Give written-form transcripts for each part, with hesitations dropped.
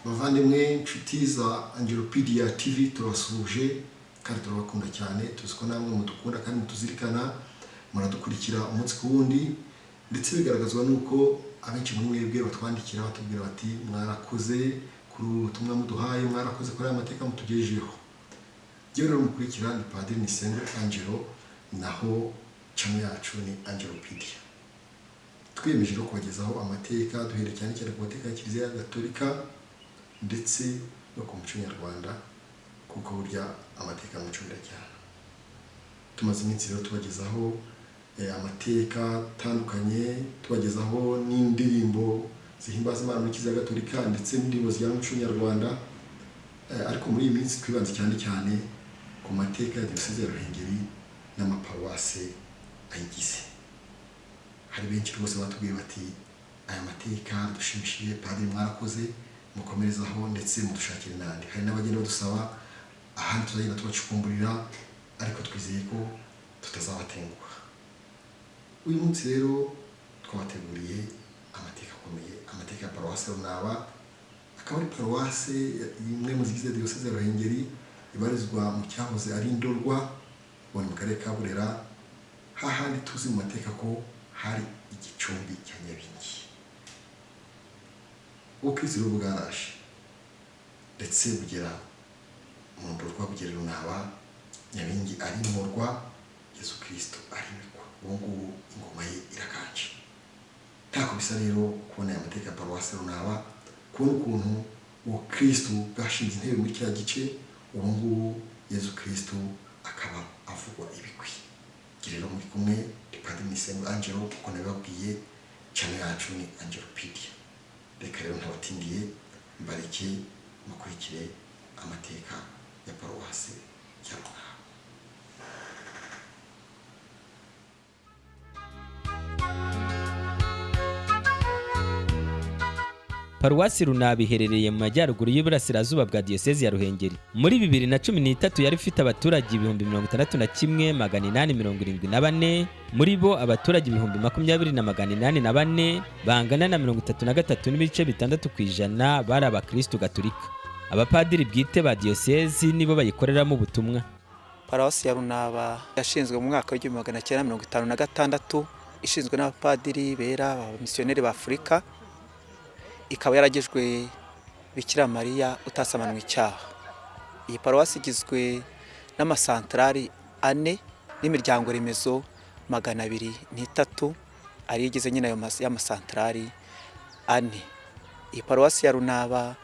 bavandimwe inshuti za Angelopedia TV turabasuhuje kandi turabakunda cyane, tuzi ko namwe mudukunda kandi mutuzirikana, muradukurikira umunsi ku wundi, ndetse bigaragazwa nuko abenshi muri mwebwe batwandikira batubwira bati mwarakoze kuri ubutumwa muduhaye, mwarakoze kuri amateka mutugejejeho. Jyewe rero mukurikira ni Padiri Angelo, naho channel yacu ni Angelopedia. Twiyemeje no kubagezaho amateka duhereye cyane cyane ku mateka ya Kiliziya Gatolika ndetse no ku muco nyarwanda, kuko burya amateka muco birajyana. Tumaze iminsi rero tubagezaho amateka atandukanye, tubagezaho n'indirimbo zihimbaza Imana muri Kiliziya Gatolika ndetse n'indirimbo zijyana n'umuco nyarwanda, ariko muri iyi minsi twibanze cyane cyane ku mateka ya Diyosezi ya Ruhengeri n'amaparuwasi ayigize. Hari benshi rwose batubwiye bati aya mateka dushimishije, Padiri mwarakoze, mukomerezaho ndetse mudushakire n'andi. Hari n'abagenda badusaba ahandi tuzagenda tubacukumburira, ariko twizeye ko tutazabatenguha. Uyu munsi rero twabateguriye amateka akomeye, amateka ya Paruwasi Runaba, akaba ari paruwasi imwe mu zigize Diyosezi ya Ruhengeri, ibarizwa mu cyahoze ari Ndorwa, ubona mu karere ka Burera, hahandi tuzi mu mateka ko hari igicumbi cya Nyabingi. Ubukristo bwaraje ndetse bugera mu Ndorwa, bugera Runaba, Nyabingi ari murwa, Yesu Kristo arimikwa. Ubu ngubu ingoma ye irakanje. Ntako bisa rero kubona aya mateka ya Paruwasi Runaba, kubona ukuntu ubukristo bwashinze intebe muri cya gice, ubu ngubu Yesu Kristo akaba avugwa ibigwi. Rero muri kumwe ni Padiri Angelo, kuko nababwiye channel yacu ni Angelopedia. Reka rero ntabatindiye, mbareke mukurikire amateka ya Paruwasi ya Runaba. Paruwasi Runaba iherereye mu majyaruguru y'Iburasirazuba bwa Diyosezi ya Ruhengeri. Muri 2013 yari ifite abaturage 61,874, muri bo abaturage 20,804 bangana na 33.6% bari abakristo Gatolika. Abapadiri bwite ba Diyosezi nibo bayikoreramo ubutumwa. Paruwasi ya Runaba yashinzwe mu mwaka wa 1956, ishinzwe n'abapadiri bera abamisiyoneri ba Afurika. Ikaba yaragejwe Bikira Mariya utasamanwa icyaha. Iyi paruwasi igizwe n'amasantrari 4 n'imiryango remezo 203 ari igize nyine ayo y'amasantrari 4. Iyi paruwasi ya Runaba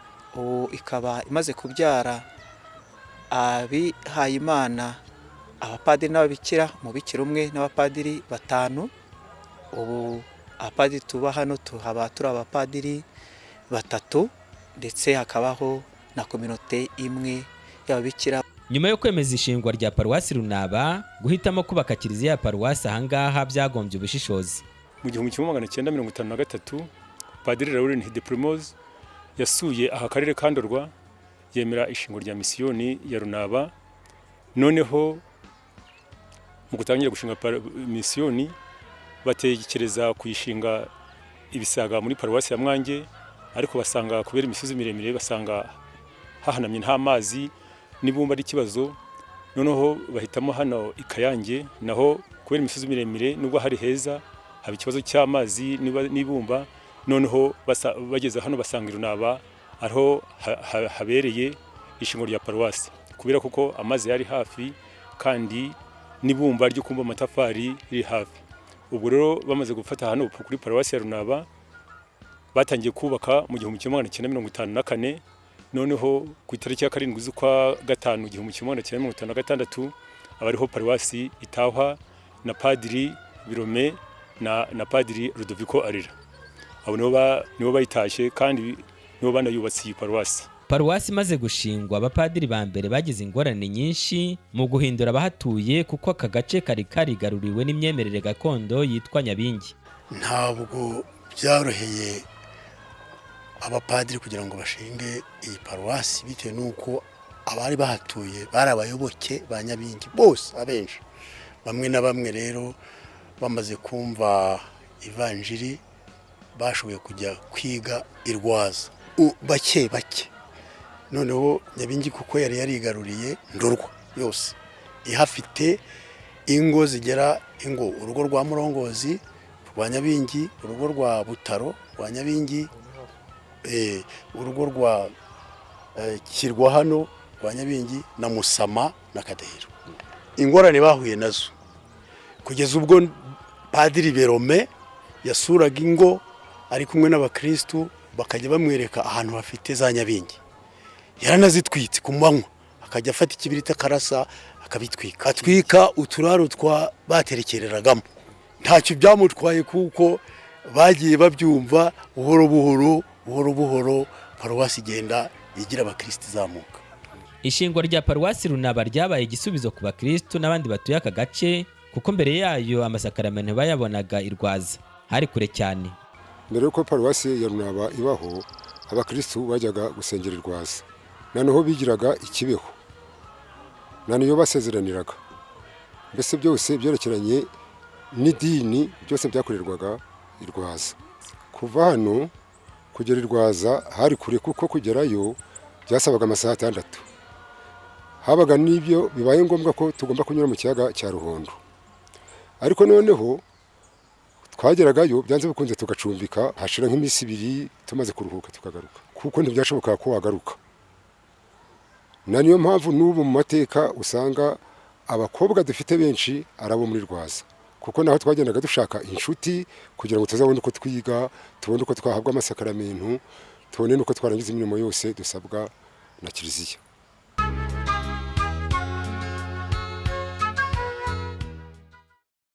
ikaba imaze kubyara abihaye Imana, abapadiri n'ababikira, umubikira umwe n'abapadiri 5. Ubu abapadiri tuba hano tuhaba turi abapadiri 3, ndetse hakabaho na kominote imwe y'ababikira. Nyuma yo kwemeza ishingwa rya Paruwasi Runaba, guhitamo kubaka Kiliziya ya Paruwasi ahangaha byagombye ubushishozi. Mu 1953 Padiri Raoul Ntideprimoz yasuye aha karere ka Ndorwa, yemera ishingwa rya misiyoni ya Runaba. Noneho mu gutangira gushinga misiyoni, batekereza kuyishinga ibisaga muri Paruwasi ya Mwange, ariko basanga kubera imisozi miremire, basanga hahanamye nta mazi n'ibumba ari kibazo. Noneho bahitamo hano Ikayange, naho kubera imisozi miremire nubwo hari heza, haba ikibazo cy'amazi n'ibumba. Noneho bageze hano basanga Runaba aho habereye ishingo rya paruwasi, kubera kuko amazi yari hafi kandi n'ibumba ryo kumba amatafari riri hafi. Ubwo rero bamaze gufata hano kuri Paruwasi ya Runaba, batangiye kubaka mu 1954. Noneho ku itariki ya 7 z'ukwa 5 1956 abariho paruwasi itahwa na Padiri Birome na Padiri Rudoviko Arira. Abo nibo bayitashye kandi nibo banayubatse iyi paruwasi. Paruwasi maze gushingwa, abapadiri ba mbere bagize ingorane nyinshi mu guhindura abahatuye, kuko aka gace kari karigaruriwe n'imyemerere gakondo yitwa Nyabingi. Ntabwo byoroheye abapadiri kugira ngo bashinge iyi paruwasi, bitewe nuko abari bahatuye bari abayoboke ba Nyabingi bose abenshi. Bamwe na bamwe rero bamaze kumva ivanjiri bashoboye kujya kwiga irwaza. bake bake. Noneho Nyabingi kuko yari yarigaruriye Ndorwa yose ihafite ingo zigera urugo rwa Murongozi rwa Nyabingi, urugo rwa Butaro rwa Nyabingi, urugo rwa Kirwa hano rwa Nyabingi na Musama na Kadahiro. Ingorane bahuye nazo kugeza ubwo Padiri Berome yasuraga ingo ari kumwe n'abakristu bakajya bamwereka ahantu hafite za Nyabingi. Yaranazitwitse ku manywa akajya afata ikibirita karasa akabitwika, atwika uturaro twa baterekereragamo. Ntacyo byamutwaye kuko bagiye babyumva buhoro buhoro paruwasi igenda igira abakristo zamuka. Ishingwa rya Paruwasi Runaba ryabaye igisubizo ku bakristo n'abandi batuye aka gace, kuko mbere yayo amasakaramentu bayabonaga irwaza hari kure cyane. Mbere yuko Paruwasi ya Runaba ibaho, abakristo bajyaga gusengera irwaza, noneho bigiraga ikibeho, niyo basezeraniraga. Mbese byose byerekeranye n'idini byose byakorerwaga irwaza. Kuva hano kugera irwaza hari kure, kuko kugerayo byasabaga amasaha 6. Habaga n'ibyo bibaye ngombwa ko tugomba kunyura mu kiyaga cya Ruhondo. Ariko noneho twageragayo byanze bikunze tugacumbika, hashira nk'iminsi 2 tumaze kuruhuka tukagaruka, kuko ntibyashoboka ko wagaruka. Niyo mpamvu n'ubu mu mateka usanga abakobwa dufite benshi arabo muri rwaza, kuko naho twagendaga dushaka inshuti kugira ngo tuzabone uko twiga, tubone uko twahabwa amasakaramentu, tubone uko twarangiza imirimo yose dusabwa na Kiliziya.